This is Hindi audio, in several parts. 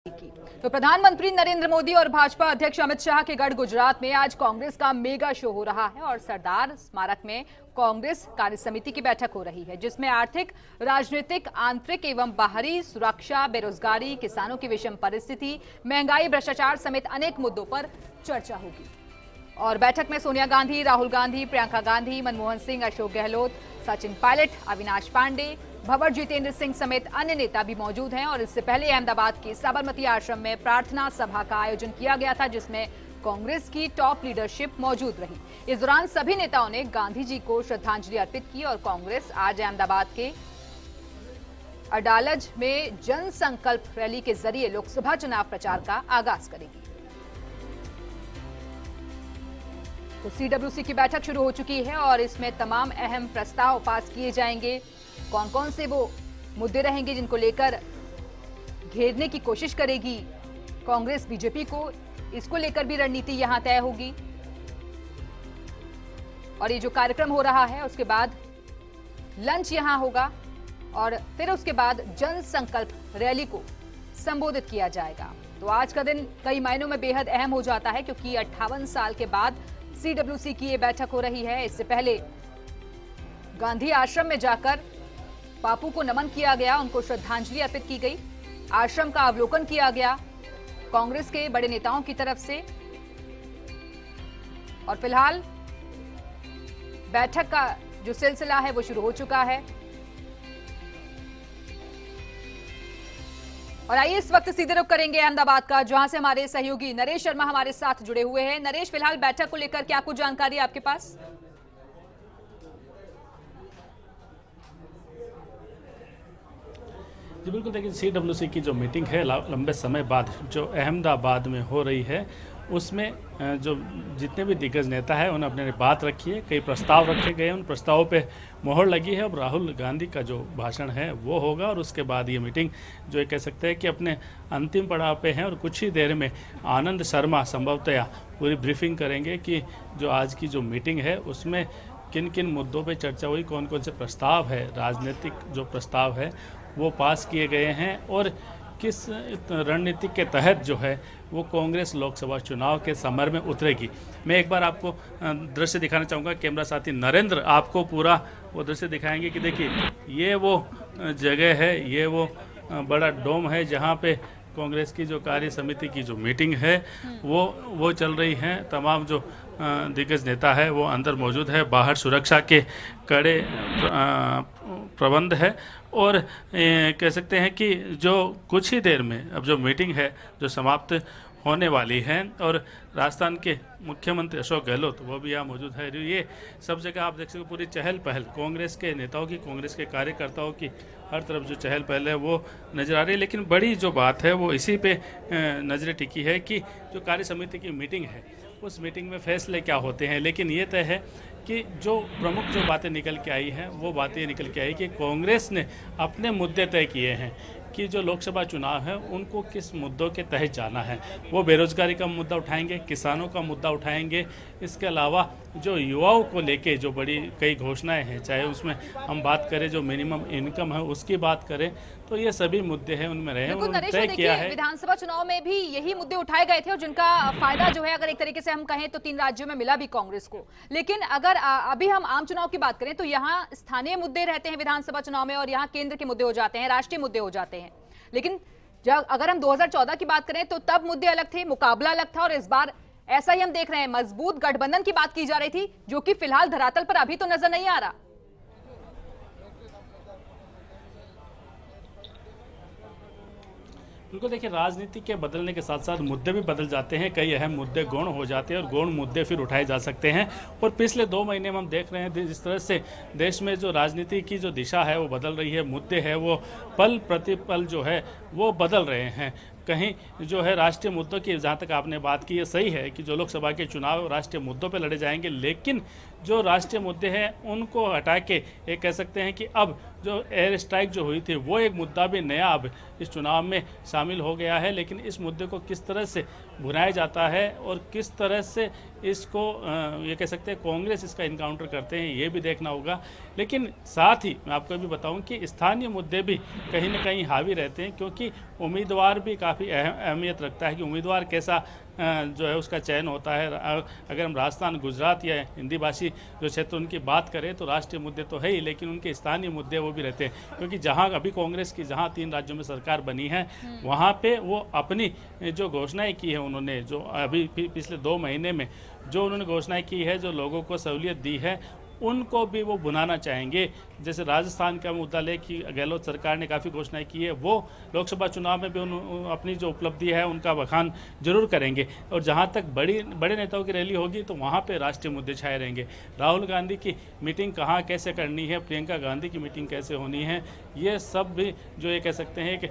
की। तो प्रधानमंत्री नरेंद्र मोदी और भाजपा अध्यक्ष अमित शाह के गढ़ गुजरात में आज कांग्रेस का मेगा शो हो रहा है और सरदार स्मारक में कांग्रेस कार्य समिति की बैठक हो रही है, जिसमें आर्थिक, राजनीतिक, आंतरिक एवं बाहरी, सुरक्षा, बेरोजगारी, किसानों की विषम परिस्थिति, महंगाई, भ्रष्टाचार समेत अनेक मुद्दों पर चर्चा होगी। और बैठक में सोनिया गांधी, राहुल गांधी, प्रियंका गांधी, मनमोहन सिंह, अशोक गहलोत, सचिन पायलट, अविनाश पांडे, भंवर जितेंद्र सिंह समेत अन्य नेता भी मौजूद हैं। और इससे पहले अहमदाबाद के साबरमती आश्रम में प्रार्थना सभा का आयोजन किया गया था, जिसमें कांग्रेस की टॉप लीडरशिप मौजूद रही। इस दौरान सभी नेताओं ने गांधी जी को श्रद्धांजलि अर्पित की और कांग्रेस आज अहमदाबाद के अडालज में जन संकल्प रैली के जरिए लोकसभा चुनाव प्रचार का आगाज करेगी। तो सीडब्ल्यूसी की बैठक शुरू हो चुकी है और इसमें तमाम अहम प्रस्ताव पास किए जाएंगे। कौन कौन से वो मुद्दे रहेंगे जिनको लेकर घेरने की कोशिश करेगी कांग्रेस बीजेपी को, इसको लेकर भी रणनीति यहां तय होगी। और ये जो कार्यक्रम हो रहा है उसके बाद लंच यहां होगा और फिर उसके बाद जन संकल्प रैली को संबोधित किया जाएगा। तो आज का दिन कई मायनों में बेहद अहम हो जाता है, क्योंकि 58 साल के बाद सीडब्ल्यूसी की ये बैठक हो रही है। इससे पहले गांधी आश्रम में जाकर बापू को नमन किया गया, उनको श्रद्धांजलि अर्पित की गई, आश्रम का अवलोकन किया गया कांग्रेस के बड़े नेताओं की तरफ से। और फिलहाल बैठक का जो सिलसिला है वो शुरू हो चुका है। और आइए इस वक्त सीधे रुख करेंगे अहमदाबाद का, जहां से हमारे सहयोगी नरेश शर्मा हमारे साथ जुड़े हुए हैं। नरेश, फिलहाल बैठक को लेकर क्या कुछ जानकारी है आपके पास? जी बिल्कुल, देखिए सीडब्ल्यूसी की जो मीटिंग है लंबे समय बाद जो अहमदाबाद में हो रही है, उसमें जो जितने भी दिग्गज नेता हैं उन्होंने अपने बात रखी है, कई प्रस्ताव रखे गए हैं, उन प्रस्तावों पे मोहर लगी है। अब राहुल गांधी का जो भाषण है वो होगा और उसके बाद ये मीटिंग जो ये कह सकते हैं कि अपने अंतिम पड़ाव पे है। और कुछ ही देर में आनंद शर्मा संभवतः पूरी ब्रीफिंग करेंगे कि जो आज की जो मीटिंग है उसमें किन किन मुद्दों पे चर्चा हुई, कौन कौन से प्रस्ताव है, राजनीतिक जो प्रस्ताव है वो पास किए गए हैं और किस रणनीति के तहत जो है वो कांग्रेस लोकसभा चुनाव के समर में उतरेगी। मैं एक बार आपको दृश्य दिखाना चाहूँगा, कैमरा साथी नरेंद्र आपको पूरा वो दृश्य दिखाएंगे कि देखिए ये वो जगह है, ये वो बड़ा डोम है जहाँ पे कांग्रेस की जो कार्य समिति की जो मीटिंग है वो चल रही है। तमाम जो दिग्गज नेता है वो अंदर मौजूद है, बाहर सुरक्षा के कड़े प्रबंध है। और कह सकते हैं कि जो कुछ ही देर में अब जो मीटिंग है जो समाप्त होने वाली है और राजस्थान के मुख्यमंत्री अशोक गहलोत वो भी यहाँ मौजूद है। ये सब जगह आप देख सकते हो पूरी चहल पहल कांग्रेस के नेताओं की, कांग्रेस के कार्यकर्ताओं की, हर तरफ जो चहल पहल है वो नज़र आ रही है। लेकिन बड़ी जो बात है वो इसी पे नज़रें टिकी है कि जो कार्य समिति की मीटिंग है उस मीटिंग में फैसले क्या होते हैं। लेकिन ये तय है कि जो प्रमुख जो बातें निकल के आई हैं वो बातें निकल के आई कि कांग्रेस ने अपने मुद्दे तय किए हैं कि जो लोकसभा चुनाव है उनको किस मुद्दों के तहत जाना है। वो बेरोजगारी का मुद्दा उठाएंगे, किसानों का मुद्दा उठाएंगे, इसके अलावा जो युवाओं को लेके जो बड़ी कई घोषणाएं हैं, चाहे उसमें हम बात करें जो मिनिमम इनकम है उसकी बात करें, तो ये सभी मुद्दे हैं उनमें रहे हैं, तय किया है। विधानसभा चुनाव में भी यही मुद्दे उठाए गए थे और जिनका फायदा जो है अगर एक तरीके से हम कहें तो 3 राज्यों में मिला भी कांग्रेस को। लेकिन अगर अभी हम आम चुनाव की बात करें तो यहाँ स्थानीय मुद्दे रहते हैं विधानसभा चुनाव में और यहाँ केंद्र के मुद्दे हो जाते हैं, राष्ट्रीय मुद्दे हो जाते हैं। लेकिन जब अगर हम 2014 की बात करें तो तब मुद्दे अलग थे, मुकाबला अलग था। और इस बार ऐसा ही हम देख रहे हैं, मजबूत गठबंधन की बात की जा रही थी जो कि फिलहाल धरातल पर अभी तो नजर नहीं आ रहा। बिल्कुल, देखिए राजनीति के बदलने के साथ साथ मुद्दे भी बदल जाते हैं, कई अहम मुद्दे गौण हो जाते हैं और गौण मुद्दे फिर उठाए जा सकते हैं। और पिछले 2 महीने में हम देख रहे हैं जिस तरह से देश में जो राजनीति की जो दिशा है वो बदल रही है, मुद्दे हैं वो पल प्रतिपल जो है वो बदल रहे हैं। कहीं जो है राष्ट्रीय मुद्दों की, जहाँ तक आपने बात की, ये सही है कि जो लोकसभा के चुनाव राष्ट्रीय मुद्दों पर लड़े जाएंगे, लेकिन जो राष्ट्रीय मुद्दे हैं उनको हटा के ये कह सकते हैं कि अब जो एयर स्ट्राइक जो हुई थी वो एक मुद्दा भी नया अब इस चुनाव में शामिल हो गया है। लेकिन इस मुद्दे को किस तरह से भुनाया जाता है और किस तरह से इसको ये कह सकते हैं कांग्रेस इसका इनकाउंटर करते हैं, ये भी देखना होगा। लेकिन साथ ही मैं आपको भी बताऊं कि स्थानीय मुद्दे भी कहीं ना कहीं हावी रहते हैं, क्योंकि उम्मीदवार भी काफ़ी अहमियत रखता है कि उम्मीदवार कैसा जो है उसका चयन होता है। अगर हम राजस्थान, गुजरात या हिंदी भाषी जो क्षेत्र उनकी बात करें तो राष्ट्रीय मुद्दे तो है ही, लेकिन उनके स्थानीय मुद्दे वो भी रहते हैं। क्योंकि जहां अभी कांग्रेस की जहां 3 राज्यों में सरकार बनी है वहां पे वो अपनी जो घोषणाएं की है उन्होंने, जो अभी पिछले 2 महीने में जो उन्होंने घोषणाएं की है, जो लोगों को सहूलियत दी है, उनको भी वो बुनाना चाहेंगे। जैसे राजस्थान का मुद्दा ले कि गहलोत सरकार ने काफ़ी घोषणाएं की है, वो लोकसभा चुनाव में भी अपनी जो उपलब्धि है उनका बखान जरूर करेंगे। और जहाँ तक बड़े नेताओं की रैली होगी तो वहाँ पे राष्ट्रीय मुद्दे छाए रहेंगे। राहुल गांधी की मीटिंग कहाँ कैसे करनी है, प्रियंका गांधी की मीटिंग कैसे होनी है, ये सब भी जो ये कह सकते हैं कि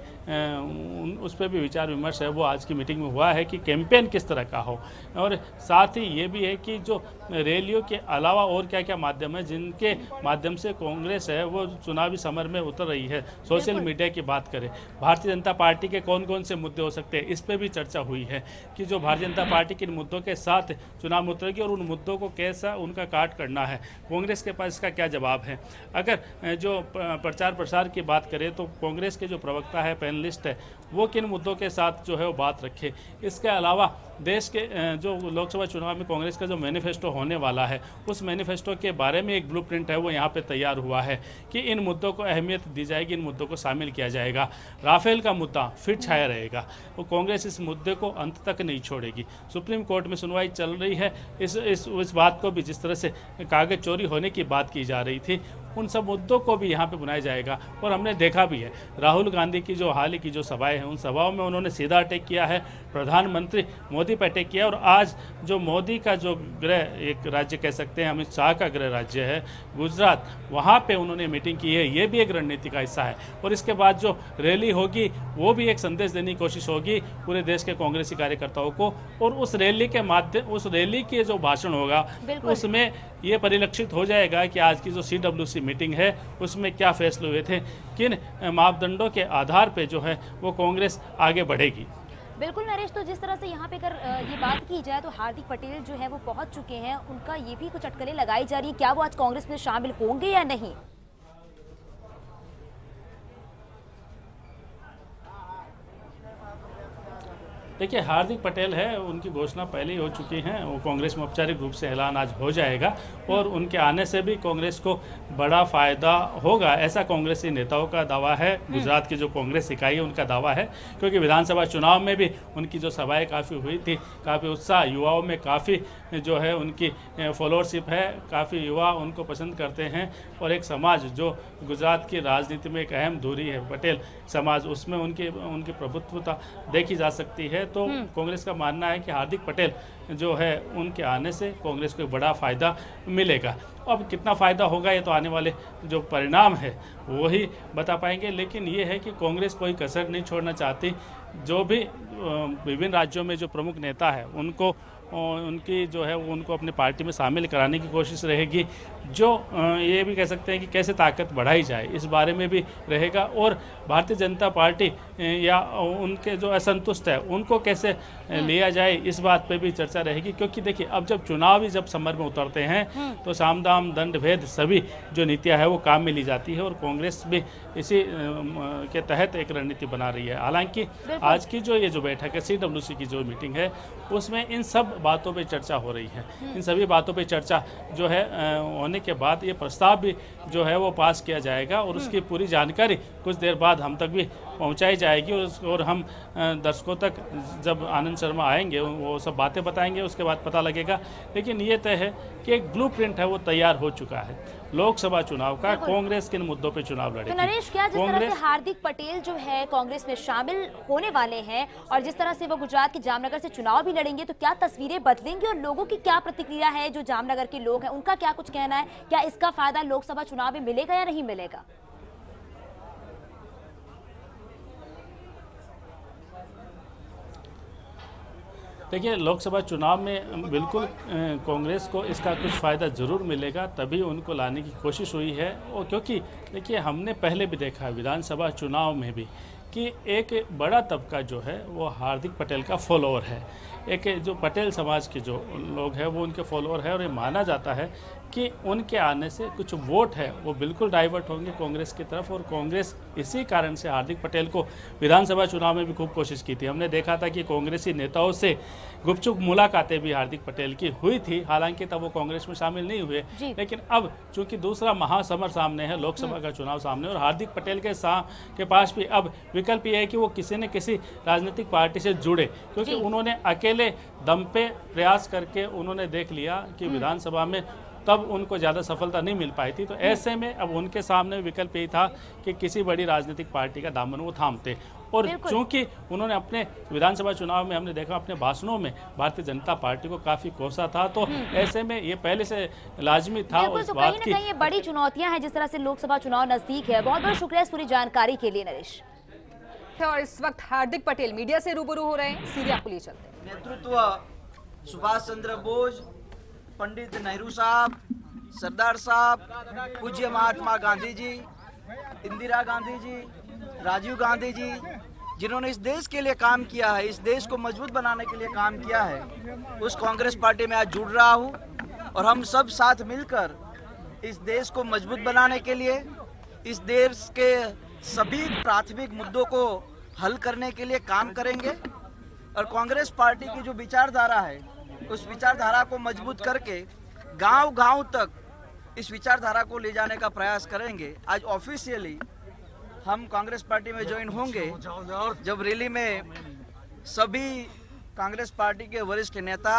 उस पर भी विचार विमर्श है वो आज की मीटिंग में हुआ है कि कैंपेन किस तरह का हो। और साथ ही ये भी है कि जो रैलियों के अलावा और क्या क्या माध्यम है जिनके माध्यम से कांग्रेस है वो चुनावी समर में उतर रही है। सोशल मीडिया की बात करें, भारतीय जनता पार्टी के कौन कौन से मुद्दे हो सकते हैं, इस पर भी चर्चा हुई है कि जो भारतीय जनता पार्टी के मुद्दों के साथ चुनाव में उतरेगी और उन मुद्दों को कैसा उनका काट करना है, कांग्रेस के पास इसका क्या जवाब है। अगर जो प्रचार प्रसार की बात करें तो कांग्रेस के जो प्रवक्ता है, पैनलिस्ट है, वो किन मुद्दों के साथ जो है वो बात रखे। इसके अलावा देश के जो लोकसभा चुनाव में कांग्रेस का जो मैनिफेस्टो होने वाला है उस मैनिफेस्टो के बारे में एक ब्लूप्रिंट है वो यहाँ पे तैयार हुआ है कि इन मुद्दों को अहमियत दी जाएगी, इन मुद्दों को शामिल किया जाएगा। राफेल का मुद्दा फिर छाया रहेगा, वो कांग्रेस इस मुद्दे को अंत तक नहीं छोड़ेगी। सुप्रीम कोर्ट में सुनवाई चल रही है, इस बात को भी, जिस तरह से कागज चोरी होने की बात की जा रही थी, उन सब मुद्दों को भी यहाँ पे बुनाया जाएगा। और हमने देखा भी है राहुल गांधी की जो हाल ही की जो सभाएं हैं उन सभाओं में उन्होंने सीधा अटैक किया है, प्रधानमंत्री मोदी पर अटैक किया। और आज जो मोदी का जो गृह एक राज्य कह सकते हैं, अमित शाह का गृह राज्य है गुजरात, वहाँ पे उन्होंने मीटिंग की है, ये भी एक रणनीति का हिस्सा है। और इसके बाद जो रैली होगी वो भी एक संदेश देने की कोशिश होगी पूरे देश के कांग्रेसी कार्यकर्ताओं को। और उस रैली के माध्यम, उस रैली के जो भाषण होगा उसमें ये परिलक्षित हो जाएगा कि आज की जो CWC मीटिंग है उसमें क्या फैसले हुए थे, किन मापदंडों के आधार पे जो है वो कांग्रेस आगे बढ़ेगी। बिल्कुल नरेश, तो जिस तरह से यहाँ पे अगर ये बात की जाए तो हार्दिक पटेल जो है वो पहुंच चुके हैं, उनका ये भी कुछ अटकलें लगाई जा रही है, क्या वो आज कांग्रेस में शामिल होंगे या नहीं? देखिए, हार्दिक पटेल है, उनकी घोषणा पहले ही हो चुकी है, वो कांग्रेस में औपचारिक रूप से ऐलान आज हो जाएगा और उनके आने से भी कांग्रेस को बड़ा फायदा होगा, ऐसा कांग्रेसी नेताओं का दावा है। गुजरात की जो कांग्रेस इकाई है उनका दावा है, क्योंकि विधानसभा चुनाव में भी उनकी जो सभाएं काफ़ी हुई थी, काफ़ी उत्साह, युवाओं में काफ़ी जो है उनकी फॉलोअरशिप है, काफ़ी युवा उनको पसंद करते हैं। और एक समाज जो गुजरात की राजनीति में एक अहम धुरी है, पटेल समाज, उसमें उनकी प्रभुत्वता देखी जा सकती है। तो कांग्रेस का मानना है कि हार्दिक पटेल जो है उनके आने से कांग्रेस को एक बड़ा फायदा मिलेगा। अब कितना फायदा होगा ये तो आने वाले जो परिणाम है वही बता पाएंगे। लेकिन ये है कि कांग्रेस कोई कसर नहीं छोड़ना चाहती। जो भी विभिन्न राज्यों में जो प्रमुख नेता है उनको उनकी जो है वो उनको अपनी पार्टी में शामिल कराने की कोशिश रहेगी। जो ये भी कह सकते हैं कि कैसे ताकत बढ़ाई जाए, इस बारे में भी रहेगा। और भारतीय जनता पार्टी या उनके जो असंतुष्ट है उनको कैसे लिया जाए, इस बात पे भी चर्चा रहेगी। क्योंकि देखिए, अब जब समर में उतरते हैं तो साम दाम दंड भेद सभी जो नीतियाँ है वो काम में ली जाती है और कांग्रेस भी इसी के तहत एक रणनीति बना रही है। हालांकि आज की जो बैठक है, CWC की जो मीटिंग है, उसमें इन सब बातों पे चर्चा हो रही है। इन सभी बातों पे चर्चा जो है होने के बाद ये प्रस्ताव भी जो है वो पास किया जाएगा और उसकी पूरी जानकारी कुछ देर बाद हम तक भी पहुंचाई जाएगी। और हम दर्शकों तक जब आनंद शर्मा आएंगे वो सब बातें बताएंगे, उसके बाद पता लगेगा। लेकिन ये तय है कि एक ब्लूप्रिंट है वो तैयार हो चुका है लोकसभा चुनाव का, कांग्रेस किन मुद्दों पे चुनाव लड़ेगी। तो नरेश, क्या जिस तरह से हार्दिक पटेल जो है कांग्रेस में शामिल होने वाले हैं और जिस तरह से वो गुजरात के जामनगर से चुनाव भी लड़ेंगे, तो क्या तस्वीरें बदलेंगी और लोगों की क्या प्रतिक्रिया है, जो जामनगर के लोग हैं उनका क्या कुछ कहना है, क्या इसका फायदा लोकसभा चुनाव में मिलेगा या नहीं मिलेगा? देखिए, लोकसभा चुनाव में बिल्कुल कांग्रेस को इसका कुछ फ़ायदा ज़रूर मिलेगा, तभी उनको लाने की कोशिश हुई है। और क्योंकि देखिए, हमने पहले भी देखा है विधानसभा चुनाव में भी कि एक बड़ा तबका जो है वो हार्दिक पटेल का फॉलोअर है। एक जो पटेल समाज के जो लोग हैं वो उनके फॉलोअर है, और ये माना जाता है कि उनके आने से कुछ वोट है वो बिल्कुल डाइवर्ट होंगे कांग्रेस की तरफ। और कांग्रेस इसी कारण से हार्दिक पटेल को विधानसभा चुनाव में भी खूब कोशिश की थी। हमने देखा था कि कांग्रेसी नेताओं से गुपचुप मुलाकातें भी हार्दिक पटेल की हुई थी, हालांकि तब वो कांग्रेस में शामिल नहीं हुए। लेकिन अब चूंकि दूसरा महासमर सामने है, लोकसभा का चुनाव सामने, और हार्दिक पटेल के पास भी अब विकल्प ये है कि वो किसी न किसी राजनीतिक पार्टी से जुड़े, क्योंकि उन्होंने अकेले दम पे प्रयास करके उन्होंने देख लिया कि विधानसभा में तब उनको ज़्यादा सफलता नहीं मिल पाई थी। तो ऐसे में अब उनके सामने विकल्प यही था कि किसी बड़ी राजनीतिक पार्टी का दामन वो थामते। और चूंकि उन्होंने अपने विधानसभा चुनाव में हमने देखा अपने भाषणों में भारतीय जनता पार्टी को काफ़ी कोसा था, तो ऐसे में ये पहले से लाजमी था उस तो बात कहीं की। न कहीं ये बड़ी चुनौतियां हैं जिस तरह से लोकसभा चुनाव नजदीक है। बहुत बहुत शुक्रिया इस पूरी जानकारी के लिए नरेश। और इस वक्त हार्दिक पटेल मीडिया से रूबरू हो रहे हैं, सीधे आपको लिए चलते हैं। नेतृत्व सुभाष चंद्र बोस, पंडित नेहरू साहब, सरदार साहब, पूज्य महात्मा गांधी जी, इंदिरा गांधी जी, राजीव गांधी जी, जिन्होंने इस देश के लिए काम किया है, इस देश को मजबूत बनाने के लिए काम किया है, उस कांग्रेस पार्टी में आज जुड़ रहा हूँ। और हम सब साथ मिलकर इस देश को मजबूत बनाने के लिए, इस देश के सभी प्राथमिक मुद्दों को हल करने के लिए काम करेंगे। और कांग्रेस पार्टी की जो विचारधारा है, उस विचारधारा को मजबूत करके गांव-गांव तक इस विचारधारा को ले जाने का प्रयास करेंगे। आज ऑफिशियली हम कांग्रेस पार्टी में ज्वाइन होंगे जब रैली में सभी कांग्रेस पार्टी के वरिष्ठ नेता,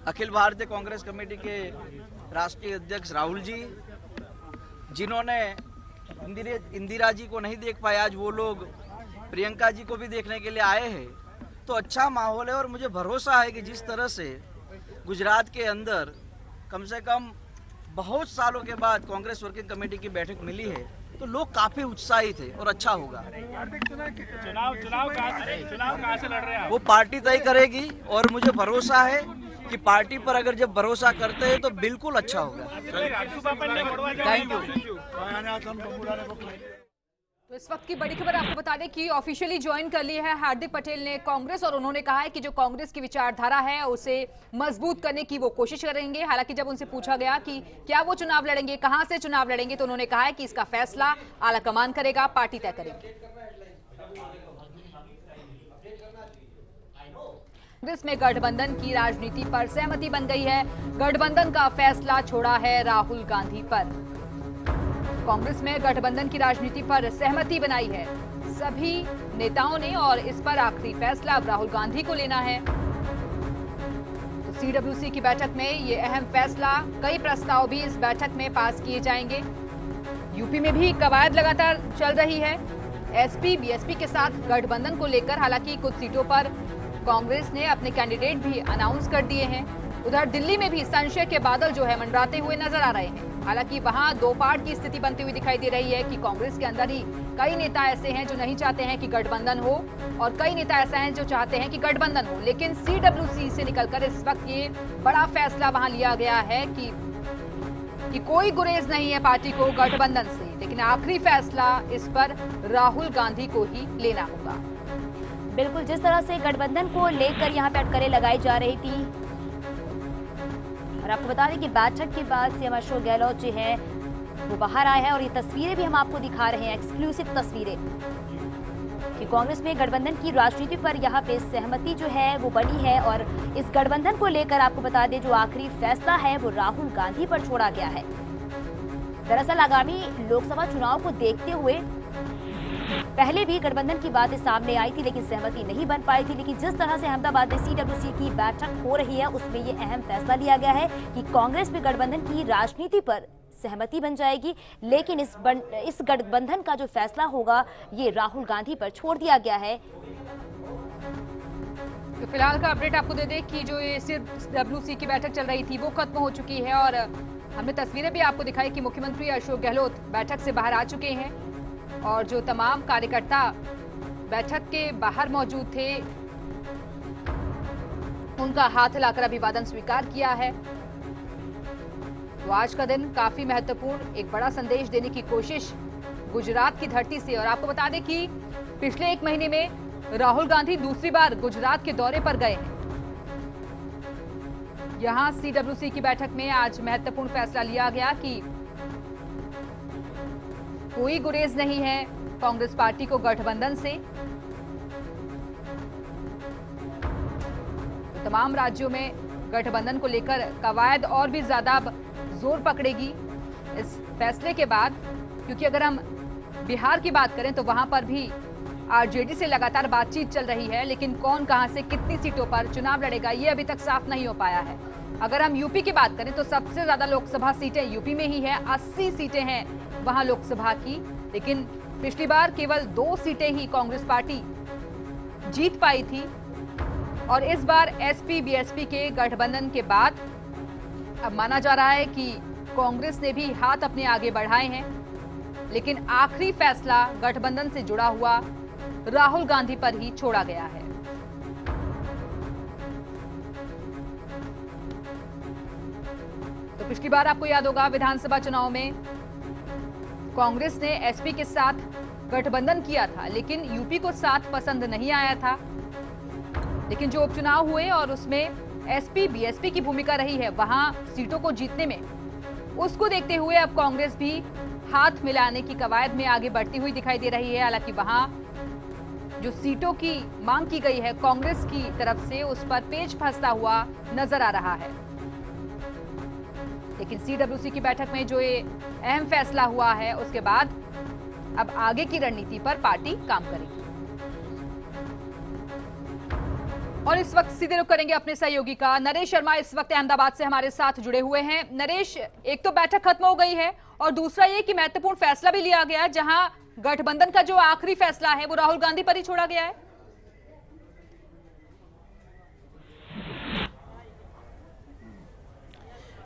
अखिल भारतीय कांग्रेस कमेटी के राष्ट्रीय अध्यक्ष राहुल जी, जिन्होंने इंदिरा जी को नहीं देख पाए, आज वो लोग प्रियंका जी को भी देखने के लिए आए हैं। तो अच्छा माहौल है और मुझे भरोसा है कि जिस तरह से गुजरात के अंदर कम से कम बहुत सालों के बाद कांग्रेस वर्किंग कमेटी की बैठक मिली है, तो लोग काफी उत्साहित थे और अच्छा होगा। चुनाव कहाँ से लड़ रहे हैं? वो पार्टी तय करेगी और मुझे भरोसा है कि पार्टी पर अगर जब भरोसा करते हैं तो बिल्कुल अच्छा होगा। Thank you. तो इस वक्त की बड़ी खबर आपको बता दें कि ऑफिशियली ज्वाइन कर ली है हार्दिक पटेल ने कांग्रेस, और उन्होंने कहा है कि जो कांग्रेस की विचारधारा है उसे मजबूत करने की वो कोशिश करेंगे। हालांकि जब उनसे पूछा गया कि क्या वो चुनाव लड़ेंगे, कहां से चुनाव लड़ेंगे, तो उन्होंने कहा है कि इसका फैसला आला कमान करेगा, पार्टी तय करेगी। कांग्रेस में गठबंधन की राजनीति पर सहमति बन गई है। गठबंधन का फैसला छोड़ा है राहुल गांधी पर। कांग्रेस में गठबंधन की राजनीति पर सहमति बनाई है सभी नेताओं ने, और इस पर आखिरी फैसला अब राहुल गांधी को लेना है। तो सीडब्ल्यूसी की बैठक में ये अहम फैसला, कई प्रस्ताव भी इस बैठक में पास किए जाएंगे। यूपी में भी कवायद लगातार चल रही है एसपी बीएसपी के साथ गठबंधन को लेकर। हालांकि कुछ सीटों पर कांग्रेस ने अपने कैंडिडेट भी अनाउंस कर दिए हैं। उधर दिल्ली में भी संशय के बादल जो है मंडराते हुए नजर आ रहे हैं। हालांकि वहां दो पार्ट की स्थिति बनती हुई दिखाई दे रही है कि कांग्रेस के अंदर ही कई नेता ऐसे हैं जो नहीं चाहते हैं कि गठबंधन हो, और कई नेता ऐसे हैं जो चाहते हैं कि गठबंधन हो। लेकिन सीडब्ल्यूसी से निकलकर इस वक्त ये बड़ा फैसला वहां लिया गया है कि कोई गुरेज नहीं है पार्टी को गठबंधन से, लेकिन आखिरी फैसला इस पर राहुल गांधी को ही लेना होगा। बिल्कुल, जिस तरह से गठबंधन को लेकर यहाँ पे अटकलें लगाई जा रही थी, और आपको बता दें कि बैठक के बाद सीएम अशोक गहलोत जो है वो बाहर आए हैं, और ये तस्वीरें भी हम आपको दिखा रहे हैं, एक्सक्लूसिव तस्वीरें, कि कांग्रेस में गठबंधन की राजनीति पर यहाँ पे सहमति जो है वो बनी है। और इस गठबंधन को लेकर आपको बता दें जो आखिरी फैसला है वो राहुल गांधी पर छोड़ा गया है। दरअसल आगामी लोकसभा चुनाव को देखते हुए पहले भी गठबंधन की बातें सामने आई थी, लेकिन सहमति नहीं बन पाई थी। लेकिन जिस तरह से अहमदाबाद में सीडब्ल्यूसी की बैठक हो रही है उसमें ये अहम फैसला लिया गया है कि कांग्रेस में गठबंधन की राजनीति पर सहमति बन जाएगी, लेकिन इस गठबंधन का जो फैसला होगा ये राहुल गांधी पर छोड़ दिया गया है। तो फिलहाल का अपडेट आपको दे दें कि जो ये सीडब्ल्यूसी की बैठक चल रही थी वो खत्म हो चुकी है, और हमने तस्वीरें भी आपको दिखाई कि मुख्यमंत्री अशोक गहलोत बैठक से बाहर आ चुके हैं, और जो तमाम कार्यकर्ता बैठक के बाहर मौजूद थे उनका हाथ हिलाकर अभिवादन स्वीकार किया है। तो आज का दिन काफी महत्वपूर्ण, एक बड़ा संदेश देने की कोशिश गुजरात की धरती से। और आपको बता दें कि पिछले 1 महीने में राहुल गांधी दूसरी बार गुजरात के दौरे पर गए हैं। यहां CWC की बैठक में आज महत्वपूर्ण फैसला लिया गया कि कोई गुरेज नहीं है कांग्रेस पार्टी को गठबंधन से। तो तमाम राज्यों में गठबंधन को लेकर कवायद और भी ज्यादा जोर पकड़ेगी इस फैसले के बाद, क्योंकि अगर हम बिहार की बात करें तो वहां पर भी आरजेडी से लगातार बातचीत चल रही है, लेकिन कौन कहां से कितनी सीटों पर चुनाव लड़ेगा ये अभी तक साफ नहीं हो पाया है। अगर हम यूपी की बात करें तो सबसे ज्यादा लोकसभा सीटें यूपी में ही है, 80 सीटें हैं वहां लोकसभा की, लेकिन पिछली बार केवल 2 सीटें ही कांग्रेस पार्टी जीत पाई थी। और इस बार एसपी बीएसपी के गठबंधन के बाद अब माना जा रहा है कि कांग्रेस ने भी हाथ अपने आगे बढ़ाए हैं, लेकिन आखिरी फैसला गठबंधन से जुड़ा हुआ राहुल गांधी पर ही छोड़ा गया है। तो पिछली बार आपको याद होगा विधानसभा चुनाव में कांग्रेस ने एसपी के साथ गठबंधन किया था, लेकिन यूपी को साथ पसंद नहीं आया था। लेकिन जो उपचुनाव हुए और उसमें एसपी बीएसपी की भूमिका रही है वहां सीटों को जीतने में, उसको देखते हुए अब कांग्रेस भी हाथ मिलाने की कवायद में आगे बढ़ती हुई दिखाई दे रही है। हालांकि वहां जो सीटों की मांग की गई है कांग्रेस की तरफ से, उस पर पेच फंसता हुआ नजर आ रहा है। लेकिन CWC की बैठक में जो ये अहम फैसला हुआ है उसके बाद अब आगे की रणनीति पर पार्टी काम करेगी। और इस वक्त सीधे रुख करेंगे अपने सहयोगी का। नरेश शर्मा इस वक्त अहमदाबाद से हमारे साथ जुड़े हुए हैं। नरेश, एक तो बैठक खत्म हो गई है और दूसरा ये कि महत्वपूर्ण फैसला भी लिया गया, जहां गठबंधन का जो आखिरी फैसला है वो राहुल गांधी पर ही छोड़ा गया है।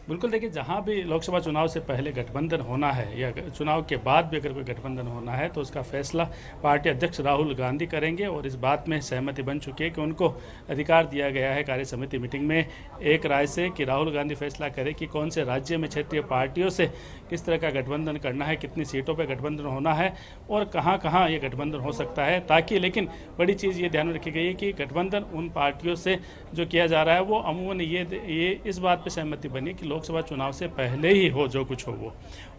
बिल्कुल, देखिए, जहां भी लोकसभा चुनाव से पहले गठबंधन होना है या चुनाव के बाद भी अगर कोई गठबंधन होना है तो उसका फैसला पार्टी अध्यक्ष राहुल गांधी करेंगे। और इस बात में सहमति बन चुकी है कि उनको अधिकार दिया गया है कार्य समिति मीटिंग में एक राय से कि राहुल गांधी फैसला करे कि कौन से राज्य में क्षेत्रीय पार्टियों से किस तरह का गठबंधन करना है, कितनी सीटों पर गठबंधन होना है और कहाँ कहाँ ये गठबंधन हो सकता है। ताकि, लेकिन बड़ी चीज़ ये ध्यान में रखी गई है कि गठबंधन उन पार्टियों से जो किया जा रहा है वो अमूमन ये इस बात पर सहमति बनी कि लोकसभा चुनाव से पहले ही हो जो कुछ हो वो,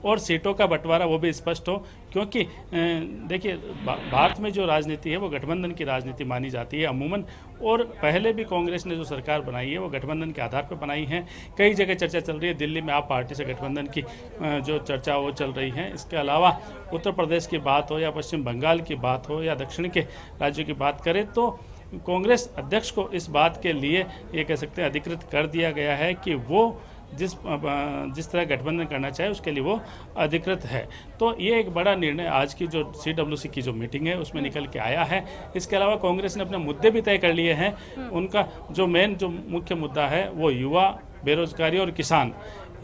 और सीटों का बंटवारा वो भी स्पष्ट हो। क्योंकि देखिए, भारत में जो राजनीति है वो गठबंधन की राजनीति मानी जाती है अमूमन, और पहले भी कांग्रेस ने जो सरकार बनाई है वो गठबंधन के आधार पर बनाई है। कई जगह चर्चा चल रही है, दिल्ली में आप पार्टी से गठबंधन की जो चर्चा वो चल रही है। इसके अलावा उत्तर प्रदेश की बात हो या पश्चिम बंगाल की बात हो या दक्षिण के राज्यों की बात करें तो कांग्रेस अध्यक्ष को इस बात के लिए ये कह सकते हैं अधिकृत कर दिया गया है कि वो जिस तरह गठबंधन करना चाहे उसके लिए वो अधिकृत है। तो ये एक बड़ा निर्णय आज की जो CWC की जो मीटिंग है उसमें निकल के आया है। इसके अलावा कांग्रेस ने अपने मुद्दे भी तय कर लिए हैं। उनका जो मुख्य मुद्दा है वो युवा, बेरोजगारी और किसान,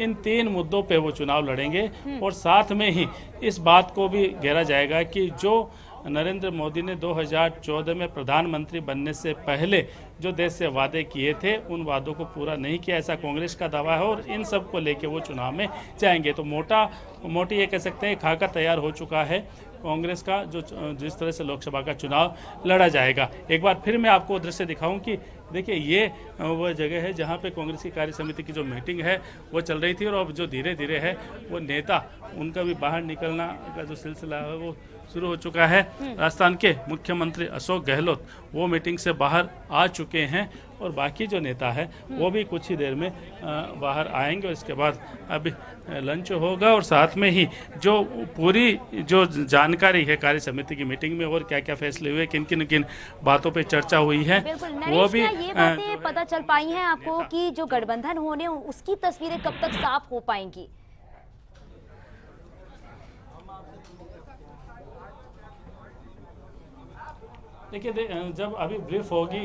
इन 3 मुद्दों पे वो चुनाव लड़ेंगे। और साथ में ही इस बात को भी घेरा जाएगा कि जो नरेंद्र मोदी ने 2014 में प्रधानमंत्री बनने से पहले जो देश से वादे किए थे उन वादों को पूरा नहीं किया, ऐसा कांग्रेस का दावा है। और इन सब को लेके वो चुनाव में जाएंगे। तो मोटी ये कह सकते हैं खाका तैयार हो चुका है कांग्रेस का, जो जिस तरह से लोकसभा का चुनाव लड़ा जाएगा। एक बार फिर मैं आपको दृश्य दिखाऊं कि देखिए, ये वो जगह है जहाँ पे कांग्रेस की कार्य समिति की जो मीटिंग है वो चल रही थी। और अब जो धीरे धीरे है वो नेता उनका भी बाहर निकलना का जो सिलसिला है वो शुरू हो चुका है। राजस्थान के मुख्यमंत्री अशोक गहलोत वो मीटिंग से बाहर आ चुके हैं और बाकी जो नेता है वो भी कुछ ही देर में बाहर आएंगे। और इसके बाद अभी लंच होगा और साथ में ही जो पूरी जो जानकारी है कार्य समिति की मीटिंग में और क्या क्या फैसले हुए, किन किन बातों पे चर्चा हुई है, वो भी ये बातें पता चल पाई हैं आपको कि जो गठबंधन होने उसकी तस्वीरें कब तक साफ हो पाएंगी? देखिए, जब अभी ब्रीफ होगी,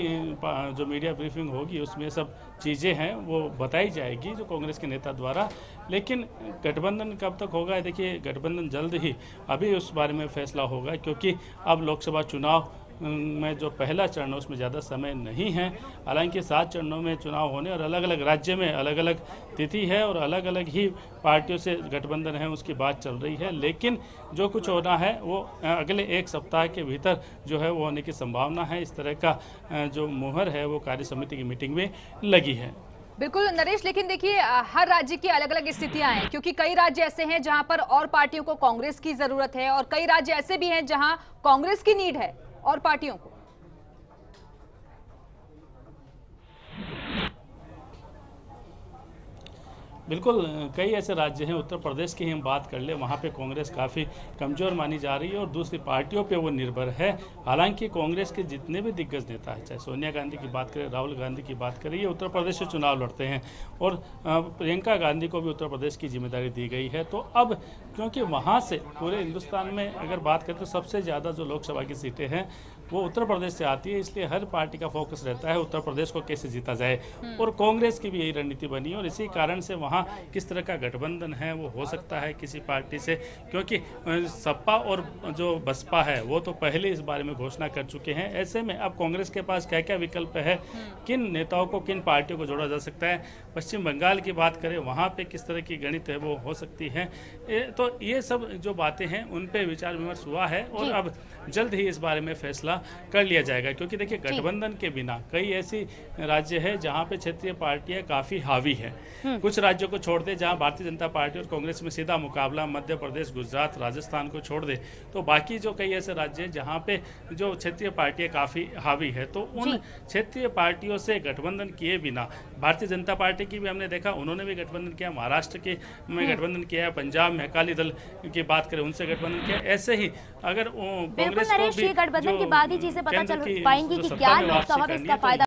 जो मीडिया ब्रीफिंग होगी उसमें सब चीज़ें हैं वो बताई जाएगी जो कांग्रेस के नेता द्वारा। लेकिन गठबंधन कब तक होगा, देखिए गठबंधन जल्द ही अभी उस बारे में फैसला होगा, क्योंकि अब लोकसभा चुनाव में जो पहला चरण है उसमें ज़्यादा समय नहीं है। हालांकि 7 चरणों में चुनाव होने और अलग अलग राज्य में अलग अलग तिथि है और अलग अलग ही पार्टियों से गठबंधन है उसकी बात चल रही है, लेकिन जो कुछ होना है वो अगले 1 सप्ताह के भीतर जो है वो होने की संभावना है। इस तरह का जो मुहर है वो कार्य समिति की मीटिंग में लगी है। बिल्कुल नरेश, लेकिन देखिए हर राज्य की अलग अलग स्थितियां हैं, क्योंकि कई राज्य ऐसे हैं जहां पर और पार्टियों को कांग्रेस की जरूरत है और कई राज्य ऐसे भी हैं जहां कांग्रेस की नीड है और पार्टियों को। बिल्कुल, कई ऐसे राज्य हैं, उत्तर प्रदेश की ही हम बात कर ले, वहाँ पे कांग्रेस काफ़ी कमज़ोर मानी जा रही है और दूसरी पार्टियों पे वो निर्भर है। हालांकि कांग्रेस के जितने भी दिग्गज नेता हैं, चाहे सोनिया गांधी की बात करें, राहुल गांधी की बात करें, ये उत्तर प्रदेश से चुनाव लड़ते हैं और प्रियंका गांधी को भी उत्तर प्रदेश की जिम्मेदारी दी गई है। तो अब क्योंकि वहाँ से पूरे हिंदुस्तान में अगर बात करें तो सबसे ज़्यादा जो लोकसभा की सीटें हैं वो उत्तर प्रदेश से आती है, इसलिए हर पार्टी का फोकस रहता है उत्तर प्रदेश को कैसे जीता जाए और कांग्रेस की भी यही रणनीति बनी और इसी कारण से वहाँ किस तरह का गठबंधन है वो हो सकता है किसी पार्टी से, क्योंकि सपा और जो बसपा है वो तो पहले इस बारे में घोषणा कर चुके हैं। ऐसे में अब कांग्रेस के पास क्या क्या विकल्प है, किन नेताओं को किन पार्टियों को जोड़ा जा सकता है। पश्चिम बंगाल की बात करें, वहाँ पे किस तरह की गणित है वो हो सकती है। तो ये सब जो बातें हैं उन पे विचार विमर्श हुआ है और अब जल्द ही इस बारे में फैसला कर लिया जाएगा, क्योंकि देखिए गठबंधन के बिना कई ऐसी राज्य है जहाँ पे क्षेत्रीय पार्टियां काफी हावी है। कुछ राज्यों को छोड़ दे जहाँ भारतीय जनता पार्टी और कांग्रेस में सीधा मुकाबला, मध्य प्रदेश, गुजरात, राजस्थान को छोड़ दे, तो बाकी जो कई ऐसे राज्य हैं जहाँ पे जो क्षेत्रीय पार्टियां काफी हावी है, तो उन क्षेत्रीय पार्टियों से गठबंधन किए बिना, भारतीय जनता पार्टी की भी हमने देखा उन्होंने भी गठबंधन किया, महाराष्ट्र के में गठबंधन किया है, पंजाब में अकाली दल की बात करें उनसे गठबंधन किया। ऐसे ही अगर कांग्रेस को भी गठबंधन के बाद ही चीजें पता चल पाएंगी कि क्या लोकसभा में इसका फायदा